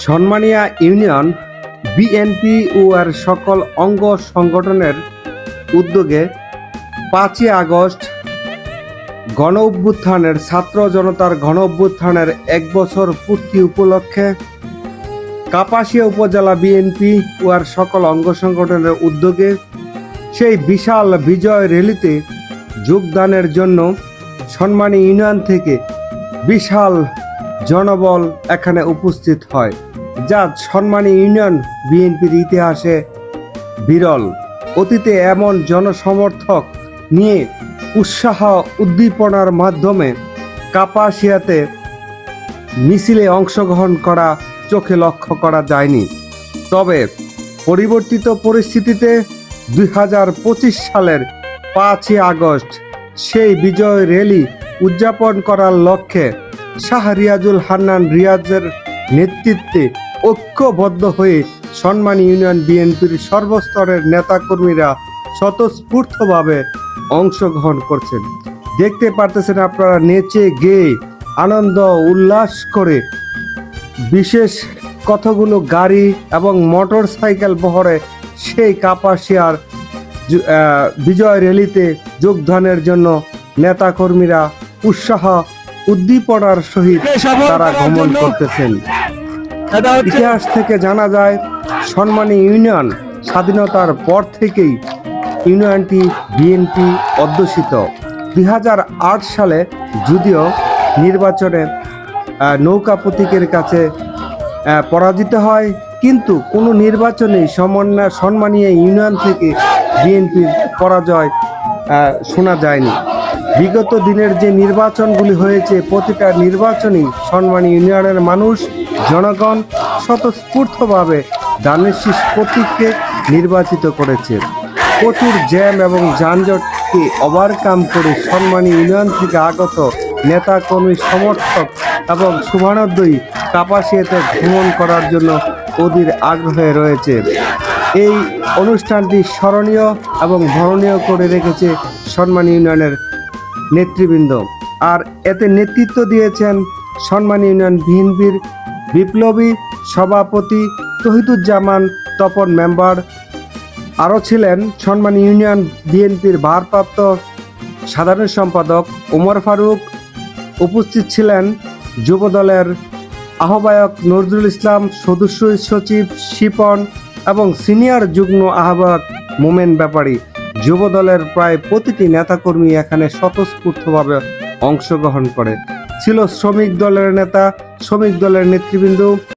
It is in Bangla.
সন্মানিয়া ইউনিয়ন বিএনপি ও এর সকল অঙ্গ সংগঠনের উদ্যোগে ৫ই আগস্ট গণ অভ্যুত্থানের ছাত্র জনতার গণ অভ্যুত্থানের ১ বছর পূর্তি উপলক্ষে কাপাসিয়া উপজেলা বিএনপি ও এর সকল অঙ্গ সংগঠনের উদ্যোগে সেই বিশাল বিজয় র্যালিতে যোগদানের জন্য সন্মানী ইউনিয়ন থেকে বিশাল জনবল এখানে উপস্থিত হয়, যা সন্মানী ইউনিয়ন বিএনপির ইতিহাসে বিরল। অতীতে এমন জনসমর্থক নিয়ে উৎসাহ উদ্দীপনার মাধ্যমে কাপাসিয়াতে মিছিলে অংশগ্রহণ করা চোখে লক্ষ্য করা যায়নি। তবে পরিবর্তিত পরিস্থিতিতে ২০২৫ সালের ৫ই আগস্ট সেই বিজয় র্যালি উদযাপন করার লক্ষ্যে শাহ রিয়াজুল হান্নান রিয়াজের নেতৃত্বে ঐক্যবদ্ধ হয়ে সন্মানী ইউনিয়ন বিএনপির সর্বস্তরের নেতাকর্মীরা স্বতঃস্ফূর্তভাবে অংশগ্রহণ করছেন। দেখতে পারতেছেন আপনারা, নেচে গেয়ে আনন্দ উল্লাস করে বিশেষ কতগুলো গাড়ি এবং মোটর সাইকেল বহরে সেই কাপাসিয়ার বিজয় র্যালিতে যোগদানের জন্য নেতাকর্মীরা উৎসাহ উদ্দীপনার সহিত তারা গমন করতেছেন। ইতিহাস থেকে জানা যায়, সন্মানী ইউনিয়ন স্বাধীনতার পর থেকেই ইউনিয়নটি বিএনপি অধ্যুষিত। ২০০৮ সালে যদিও নির্বাচনে নৌকা প্রতীকের কাছে পরাজিত হয়, কিন্তু কোনো নির্বাচনেই সন্মানী ইউনিয়ন থেকে বিএনপির পরাজয় শোনা যায়নি। বিগত দিনের যে নির্বাচনগুলি হয়েছে, প্রতিটা নির্বাচনই সন্মানী ইউনিয়নের মানুষ জনগণ স্বতঃস্ফূর্তভাবে ধানের শীষ প্রতীককে নির্বাচিত করেছে। প্রচুর জ্যাম এবং যানজটকে ওভারকাম করে সন্মানী ইউনিয়ন থেকে আগত নেতাকর্মী সমর্থক এবং শুভানুদ্দয়ী কাপাসিয়াতে ভ্রমণ করার জন্য অধীর আগ্রহে রয়েছে। এই অনুষ্ঠানটি স্মরণীয় এবং বরণীয় করে রেখেছে সন্মানী ইউনিয়নের নেতৃবৃন্দ। আর এতে নেতৃত্ব দিয়েছেন সন্মানী ইউনিয়ন বিএনপির বিপ্লবী সভাপতি তহিদুজ্জামান তপন মেম্বার। আরও ছিলেন সন্মানী ইউনিয়ন বিএনপির ভারপ্রাপ্ত সাধারণ সম্পাদক ওমর ফারুক। উপস্থিত ছিলেন যুবদলের আহ্বায়ক নজরুল ইসলাম, সদস্য সচিব শিপন এবং সিনিয়র যুগ্ম আহ্বায়ক মোমেন ব্যাপারী। যুবদলের প্রায় প্রতিটি নেতাকর্মী এখানে স্বতঃস্ফূর্তভাবে অংশগ্রহণ করে। ছিল শ্রমিক দলের নেতা, শ্রমিক দলের নেতৃবৃন্দ।